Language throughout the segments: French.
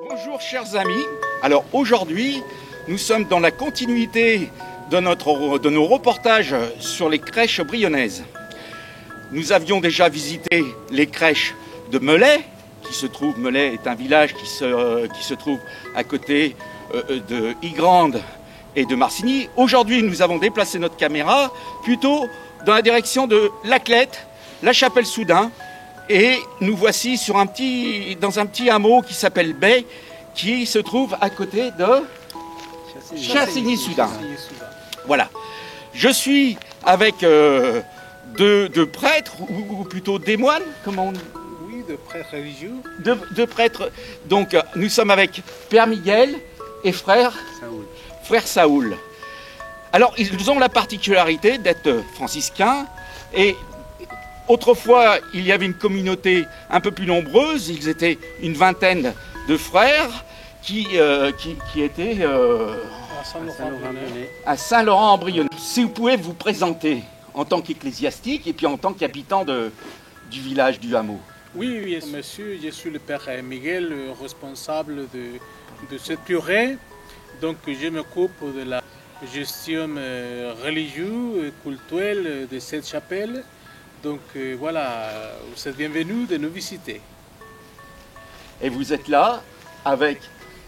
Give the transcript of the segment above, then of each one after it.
Bonjour chers amis, alors aujourd'hui nous sommes dans la continuité de nos reportages sur les crèches brionnaises. Nous avions déjà visité les crèches de Melay, Melay est un village qui se trouve à côté de Ygrande et de Marcigny. Aujourd'hui nous avons déplacé notre caméra plutôt dans la direction de Laclette, la Chapelle-Soudain, et nous voici dans un petit hameau qui s'appelle Bay, qui se trouve à côté de Chassigny-Soudain. Voilà. Je suis avec deux prêtres, ou plutôt des moines, comment on dit ? Oui, de prêtres religieux. De prêtres. Donc nous sommes avec Père Miguel et frère Saoul. Alors ils ont la particularité d'être franciscains, et autrefois, il y avait une communauté un peu plus nombreuse. Ils étaient une vingtaine de frères qui étaient à Saint-Laurent-en-Brionnais. Si vous pouvez vous présenter en tant qu'ecclésiastique et puis en tant qu'habitant du village, du hameau. Oui, monsieur, je suis le père Miguel, responsable de cette purée. Donc, je m'occupe de la gestion religieuse et culturelle de cette chapelle. Donc voilà, vous êtes bienvenus de nous visiter. Et vous êtes là avec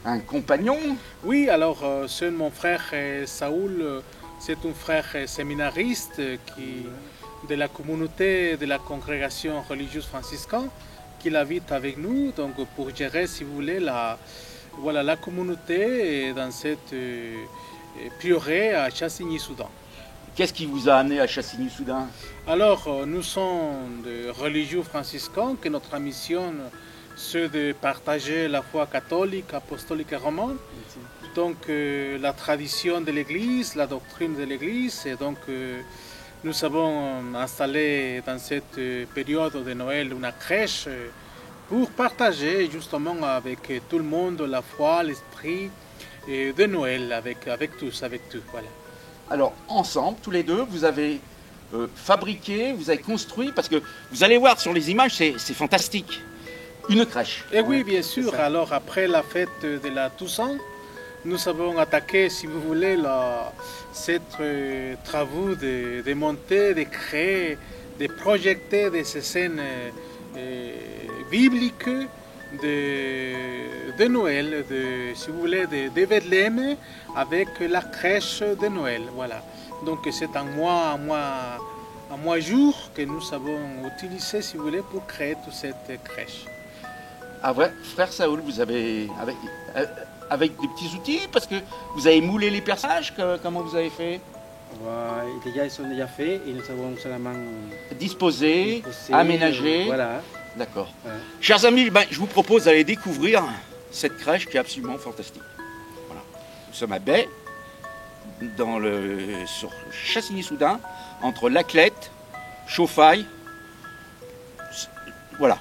un compagnon? Oui, alors c'est mon frère Saoul, c'est un frère séminariste de la communauté de la congrégation religieuse franciscaine qui habite avec nous, donc pour gérer, si vous voulez, la communauté dans cette prieuré à Chassigny-Soudain. Qu'est-ce qui vous a amené à Chassigny-Soudain? Alors, nous sommes des religieux franciscains, que notre mission, c'est de partager la foi catholique, apostolique et romaine. Donc, la tradition de l'Église, la doctrine de l'Église. Et donc, nous avons installé dans cette période de Noël une crèche pour partager justement avec tout le monde la foi, l'esprit de Noël, avec tous. Voilà. Alors, ensemble, tous les deux, vous avez fabriqué, vous avez construit, parce que vous allez voir sur les images, c'est fantastique, une crèche. Et oui, bien sûr. Alors, après la fête de la Toussaint, nous avons attaqué, si vous voulez, ces travaux de monter, de créer, de projeter ces scènes bibliques de Noël, si vous voulez, de Bethléem, avec la crèche de Noël. Voilà. Donc c'est un mois jour que nous avons utilisé, si vous voulez, pour créer toute cette crèche. Ah ouais, frère Saoul, vous avez avec des petits outils, parce que vous avez moulé les personnages, comment vous avez fait? Ils sont déjà faits et nous avons seulement disposé, aménagé. Voilà. D'accord. Chers amis, je vous propose d'aller découvrir cette crèche qui est absolument fantastique. Voilà. Nous sommes à Bay, sur Chassigny-Soudain, entre Laclette, Chauffaille. Voilà.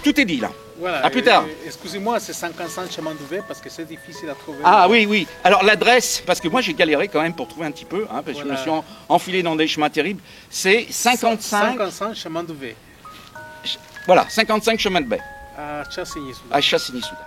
Tout est dit là. Voilà. À plus tard. Excusez-moi, c'est 55 chemin d'Ouvet parce que c'est difficile à trouver. Ah oui. Alors l'adresse, parce que moi j'ai galéré quand même pour trouver un petit peu, parce que je me suis enfilé dans des chemins terribles. C'est 55 chemin d'Ouvet. Voilà, 55 chemin de Bay. À Chassigny-Soudain. À Chassigny-Soudain.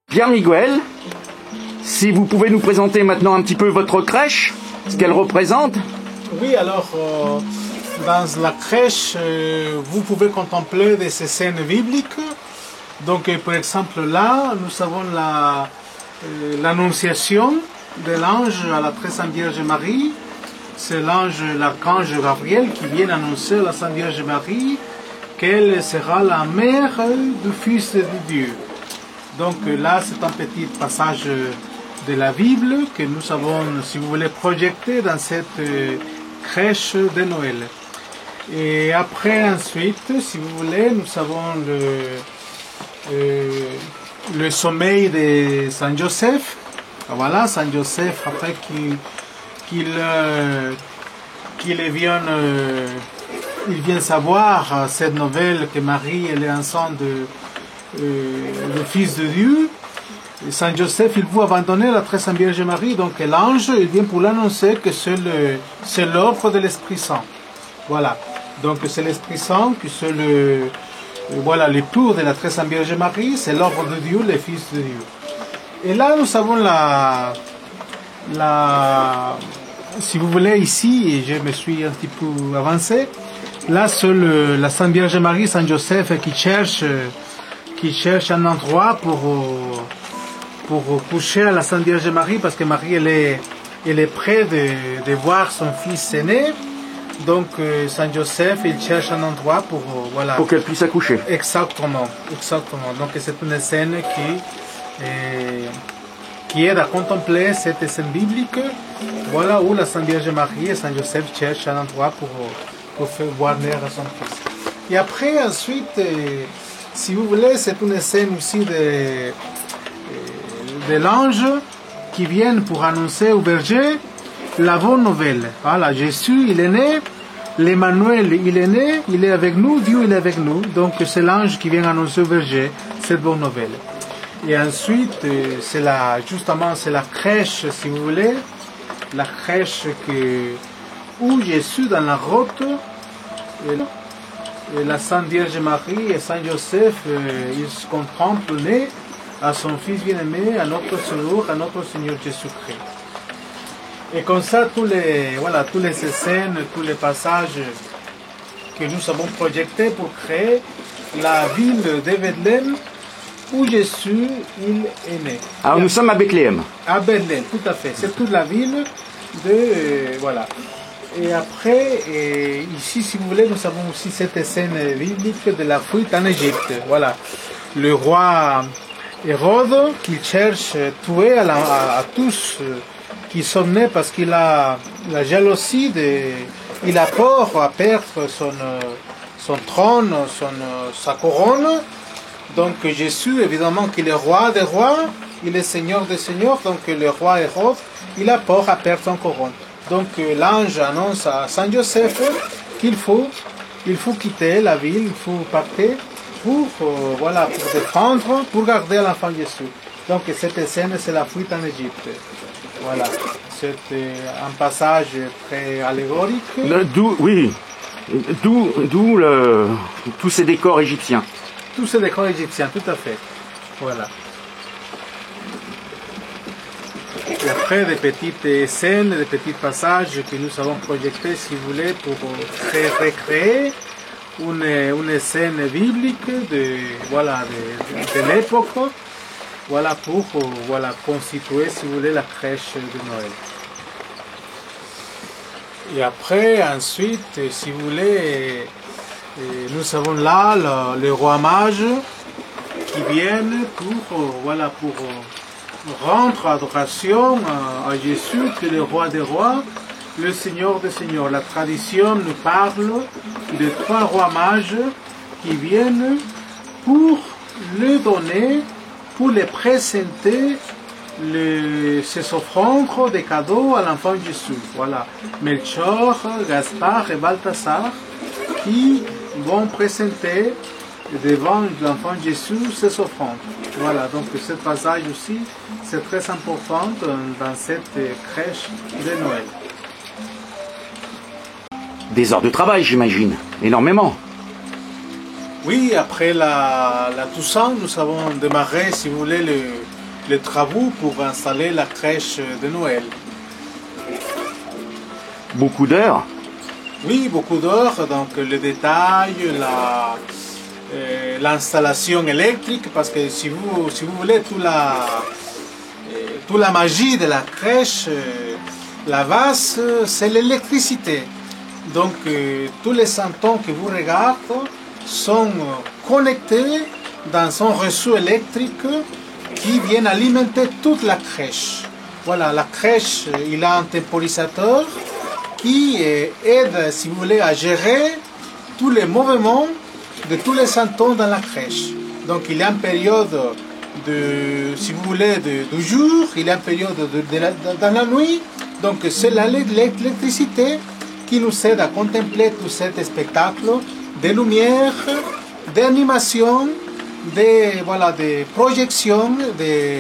Pierre Miguel, si vous pouvez nous présenter maintenant un petit peu votre crèche, ce qu'elle représente. Oui, alors, dans la crèche, vous pouvez contempler des scènes bibliques. Donc, par exemple, là, nous avons l'annonciation de l'ange à la très Sainte Vierge Marie. C'est l'archange Gabriel qui vient annoncer à la Sainte Vierge Marie qu'elle sera la mère du Fils de Dieu. Donc là, c'est un petit passage de la Bible que nous avons, si vous voulez, projeté dans cette crèche de Noël. Et après, ensuite, si vous voulez, nous avons le sommeil de Saint Joseph. Voilà, Saint Joseph, après qu'il vient savoir cette nouvelle que Marie elle est enceinte le Fils de Dieu. Et Saint Joseph, il veut abandonner la très Sainte Vierge Marie, donc l'ange il vient pour l'annoncer que c'est l'ordre de l'Esprit Saint. Voilà, donc c'est l'Esprit Saint qui c'est l'époux de la très Sainte Vierge Marie, c'est l'ordre de Dieu, le Fils de Dieu. Et là, nous avons si vous voulez, ici, et je me suis un petit peu avancé, là, c'est la Sainte Vierge Marie, Saint Joseph, qui cherche un endroit pour coucher à la Sainte Vierge Marie, parce que Marie, elle est prête de voir son fils aîné. Donc, Saint Joseph, il cherche un endroit pour qu'elle puisse accoucher. Exactement. Donc, c'est une scène qui aide à contempler cette scène biblique, voilà où la Sainte Vierge Marie et Saint Joseph cherchent un endroit pour faire voir naître à son fils. Et après, ensuite, si vous voulez, c'est une scène aussi de l'ange qui vient pour annoncer au berger la bonne nouvelle. Voilà, Jésus, il est né, l'Emmanuel, il est né, il est avec nous, Dieu, il est avec nous. Donc, c'est l'ange qui vient annoncer au berger cette bonne nouvelle. Et ensuite, c'est la crèche, si vous voulez, la crèche où Jésus, dans la grotte, et la Sainte Vierge Marie et Saint Joseph, ils se contemplent né à son Fils bien-aimé, à notre Sauveur, à notre Seigneur Jésus-Christ. Et comme ça, toutes les scènes, tous les passages que nous avons projetés pour créer la ville de Bethléem, où Jésus il est né. Alors nous sommes à Bethléem. À Bethléem, tout à fait. C'est toute la ville voilà. Et après, ici, si vous voulez, nous avons aussi cette scène biblique de la fuite en Égypte. Voilà. Le roi Hérode qui cherche à tuer à tous qui sont nés parce qu'il a la jalousie, il a peur à perdre son trône, sa couronne. Donc Jésus, évidemment, qu'il est roi des rois, il est seigneur des seigneurs, donc le roi Hérode, il a peur à perdre son couronne. Donc l'ange annonce à Saint Joseph qu'il faut quitter la ville, il faut partir pour défendre, pour garder l'enfant Jésus. Donc cette scène, c'est la fuite en Égypte. Voilà, c'est un passage très allégorique. D'où tous ces décors égyptiens. Tous ces décors égyptiens, tout à fait. Voilà. Et après, des petites scènes, des petits passages que nous avons projetés, si vous voulez, pour recréer une scène biblique de l'époque, voilà, pour constituer, si vous voulez, la crèche de Noël. Et après, ensuite, si vous voulez, nous avons là les rois mages qui viennent pour rendre adoration à Jésus, qui est le roi des rois, le Seigneur des seigneurs. La tradition nous parle de 3 rois mages qui viennent pour le donner, pour les présenter ces offrandes des cadeaux à l'enfant Jésus. Voilà, Melchior, Gaspard et Balthasar qui vont présenter devant l'enfant Jésus ses offrandes. Voilà, donc ce passage aussi, c'est très important dans cette crèche de Noël. Des heures de travail, j'imagine, énormément. Oui, après la Toussaint, nous avons démarré, si vous voulez, les travaux pour installer la crèche de Noël. Beaucoup d'heures? Oui, beaucoup d'heures, donc le détail, l'installation électrique, parce que si vous voulez, toute la magie de la crèche, la base, c'est l'électricité. Donc tous les santons que vous regardez sont connectés dans un réseau électrique qui vient alimenter toute la crèche. Voilà, la crèche, il a un temporisateur qui aide, si vous voulez, à gérer tous les mouvements de tous les santons dans la crèche. Donc il y a une période si vous voulez, du jour, il y a une période dans la nuit. Donc c'est l'électricité qui nous aide à contempler tout ce spectacle de lumière, d'animation, de projection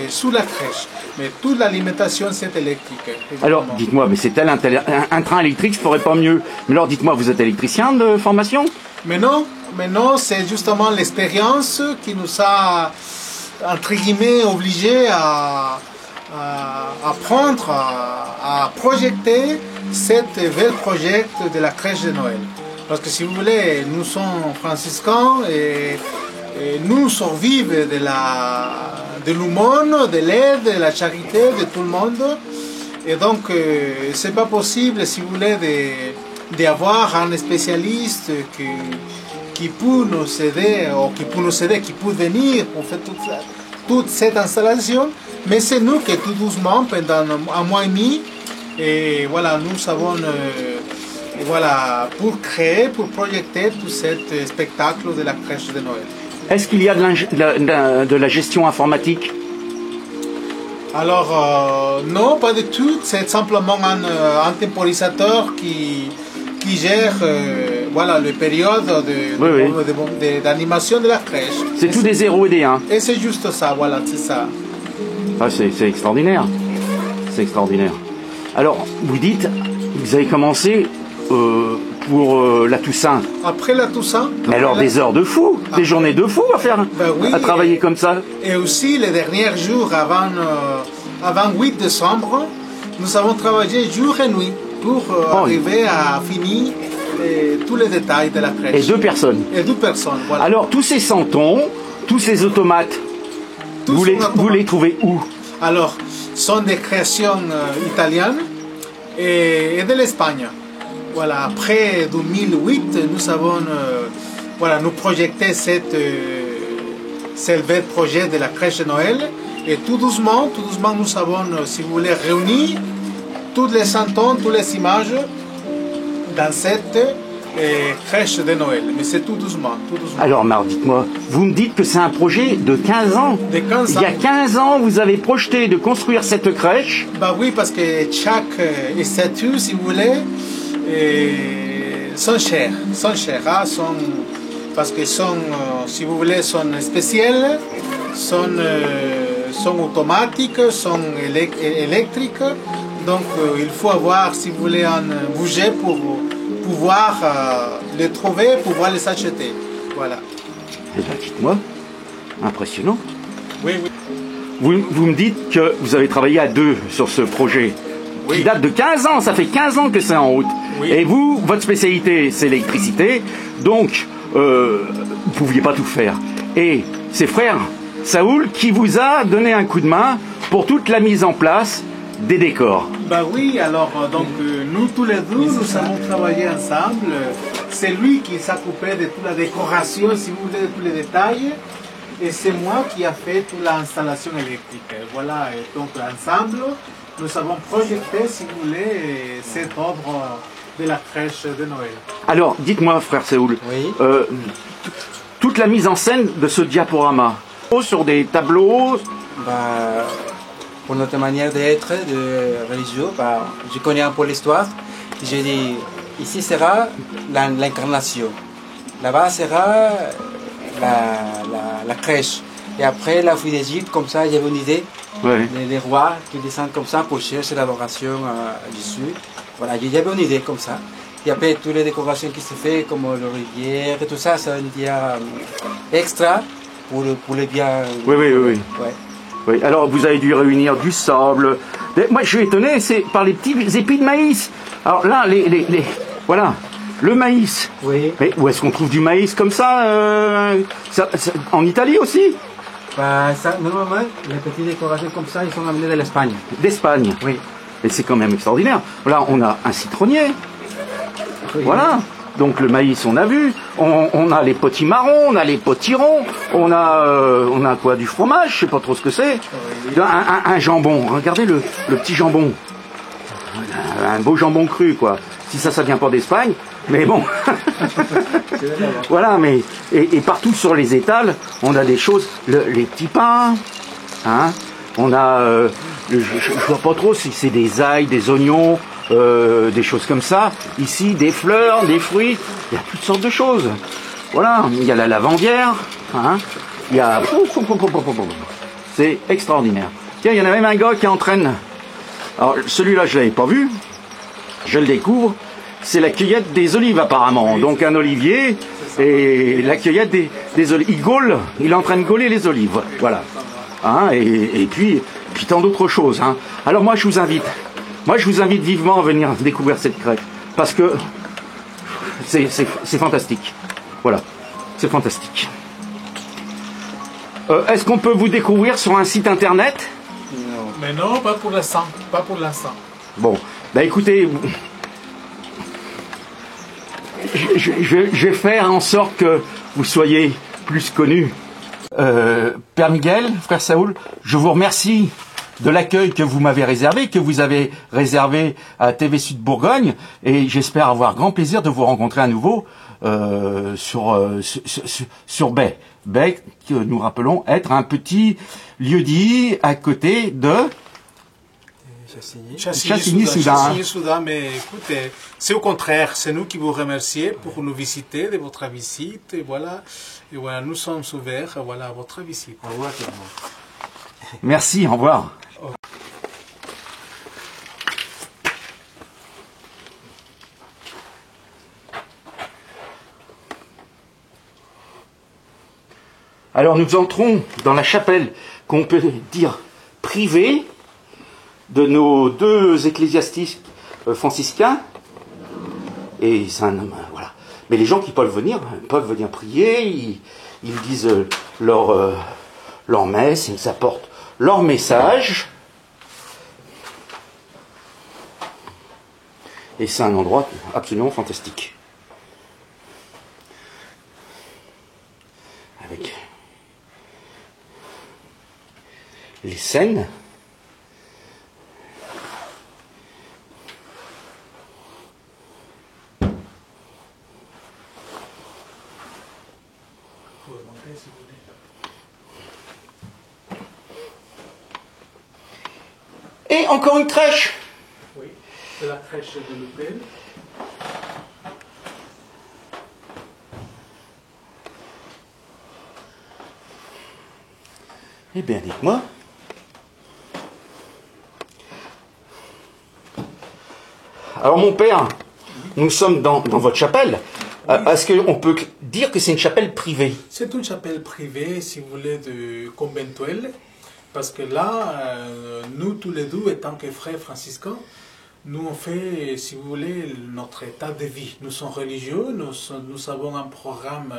sous la crèche. Mais toute l'alimentation, c'est électrique. Évidemment. Alors, dites-moi, mais c'est un train électrique, ça ferait pas mieux. Mais alors, dites-moi, vous êtes électricien de formation? Mais non, c'est justement l'expérience qui nous a, entre guillemets, obligés à apprendre, à projeter cette belle projet de la crèche de Noël. Parce que si vous voulez, nous sommes franciscains et nous survivons de l'aumône, de l'aide, de la charité de tout le monde. Et donc, c'est pas possible, si vous voulez, d'avoir un spécialiste qui peut nous aider, ou qui peut venir pour faire toute cette installation. Mais c'est nous qui, tout doucement, pendant un mois et demi, et voilà, nous avons, pour créer, pour projeter tout ce spectacle de la crèche de Noël. Est-ce qu'il y a de la gestion informatique? Alors, non, pas du tout. C'est simplement un temporisateur qui gère les périodes d'animation de la crèche. C'est tout des 0 et des 1. Et c'est juste ça, voilà, c'est ça. Ah, c'est extraordinaire. C'est extraordinaire. Alors, vous dites, vous avez commencé pour la Toussaint. Après la Toussaint. Mais alors des heures de fou, des journées de fou à faire, oui, à travailler comme ça. Et aussi les derniers jours avant 8 décembre, nous avons travaillé jour et nuit pour arriver à finir tous les détails de la crèche. Et 2 personnes. Et 2 personnes, voilà. Alors tous ces santons, tous ces automates, vous les trouvez où? Alors, sont des créations italiennes et de l'Espagne. Voilà, après 2008, nous avons nous projeté ce bel projet de la crèche de Noël. Et tout doucement, nous avons, si vous voulez, réuni tous les santons, toutes les images dans cette crèche de Noël. Mais c'est tout doucement, tout doucement. Alors, Marc, dites-moi, vous me dites que c'est un projet de 15 ans. De 15 ans. Il y a 15 ans, vous avez projeté de construire cette crèche. Bah oui, parce que chaque statut, si vous voulez, sont chers, parce que sont, si vous voulez, sont spéciales, sont automatiques, sont électriques. Donc il faut avoir, si vous voulez, un budget pour pouvoir les trouver, pouvoir les acheter. Voilà. Eh bien, dites-moi, impressionnant. Oui. Vous me dites que vous avez travaillé à 2 sur ce projet. Oui. Qui date de 15 ans, ça fait 15 ans que c'est en route. Oui. Et vous, votre spécialité, c'est l'électricité, donc vous ne pouviez pas tout faire. Et c'est frère Saoul qui vous a donné un coup de main pour toute la mise en place des décors. Bah oui, alors donc nous tous les deux, nous avons travaillé ensemble. C'est lui qui s'occupait de toute la décoration, si vous voulez, de tous les détails. Et c'est moi qui a fait toute l'installation électrique. Voilà, et donc ensemble, nous avons projeté, si vous voulez, cette œuvre de la crèche de Noël. Alors, dites-moi, frère Saoul, Oui. toute la mise en scène de ce diaporama, sur des tableaux... Bah, pour notre manière d'être, de religieux, bah, je connais un peu l'histoire. J'ai dit, ici sera l'incarnation. Là-bas sera la crèche. Et après, la fille d'Égypte, comme ça, il y avait une idée. Ouais. Les rois qui descendent comme ça pour chercher l'adoration à Jésus. Voilà, il y avait une idée comme ça. Et après, toutes les décorations qui se font, comme le rivière et tout ça, c'est une idée extra pour les biens. Oui. Ouais. Oui, alors vous avez dû réunir du sable. Moi, je suis étonné, c'est par les petits épis de maïs. Alors là, voilà, le maïs. Oui. Mais où est-ce qu'on trouve du maïs comme ça, en Italie aussi? Bah, ça, normalement, les petites décorations comme ça, ils sont amenés de l'Espagne. D'Espagne. Oui. Et c'est quand même extraordinaire. Là, on a un citronnier. Oui. Voilà. Donc le maïs, on a vu. On a les potimarrons, on a les potirons, on a quoi, du fromage, je sais pas trop ce que c'est. Un jambon. Regardez le petit jambon. Un beau jambon cru, quoi. Si ça vient pas d'Espagne, mais bon. Voilà, mais et partout sur les étals, on a des choses, les petits pains, hein. On a, je vois pas trop si c'est des ails, des oignons, des choses comme ça. Ici, des fleurs, des fruits, il y a toutes sortes de choses. Voilà, il y a la lavandière, hein. Il y a, c'est extraordinaire. Tiens, il y en a même un gars qui entraîne. Alors celui-là, je l'avais pas vu. Je le découvre. C'est la cueillette des olives apparemment. Donc un olivier et la cueillette des olives. Il est en train de gauler les olives. Voilà. Hein, et puis tant d'autres choses. Hein. Alors moi je vous invite vivement à venir découvrir cette crêpe. Parce que c'est fantastique. Voilà. C'est fantastique. Est-ce qu'on peut vous découvrir sur un site internet? Non. Mais non, pas pour l'instant. Pas pour l'instant. Bon, bah écoutez, je vais faire en sorte que vous soyez plus connus. Père Miguel, frère Saoul, je vous remercie de l'accueil que vous m'avez réservé, que vous avez réservé à TV Sud Bourgogne, et j'espère avoir grand plaisir de vous rencontrer à nouveau sur Bay. Bay, que nous rappelons être un petit lieu-dit à côté de Chassigny-Soudan. Chassigny-Soudan, mais écoutez, c'est au contraire, c'est nous qui vous remercions pour nous visiter de votre visite, et voilà, nous sommes ouverts, voilà, à votre visite. Au revoir. Merci, au revoir. Alors nous entrons dans la chapelle qu'on peut dire privée de nos deux ecclésiastiques franciscains. Et c'est un homme, voilà. Mais les gens qui peuvent venir prier, ils disent leur messe, ils apportent leur message. Et c'est un endroit absolument fantastique. Avec les scènes. Et encore une crèche. Oui, c'est la crèche de Loupel. Eh bien, dites-moi. Alors, mon père, nous sommes dans votre chapelle. Oui. Est-ce qu'on peut dire que c'est une chapelle privée? C'est une chapelle privée, si vous voulez, de conventuel. Parce que là, nous tous les deux, étant que frères franciscains, nous on fait, si vous voulez, notre état de vie. Nous sommes religieux, nous avons un programme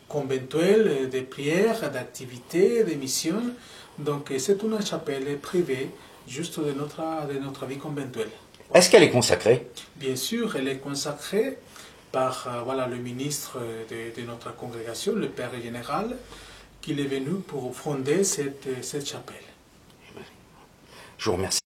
conventuel de prières, d'activités, de missions. Donc c'est une chapelle privée, juste de notre vie conventuelle. Est-ce qu'elle est consacrée? Bien sûr, elle est consacrée par le ministre de notre congrégation, le Père général, qu'il est venu pour fonder cette chapelle. Je vous remercie.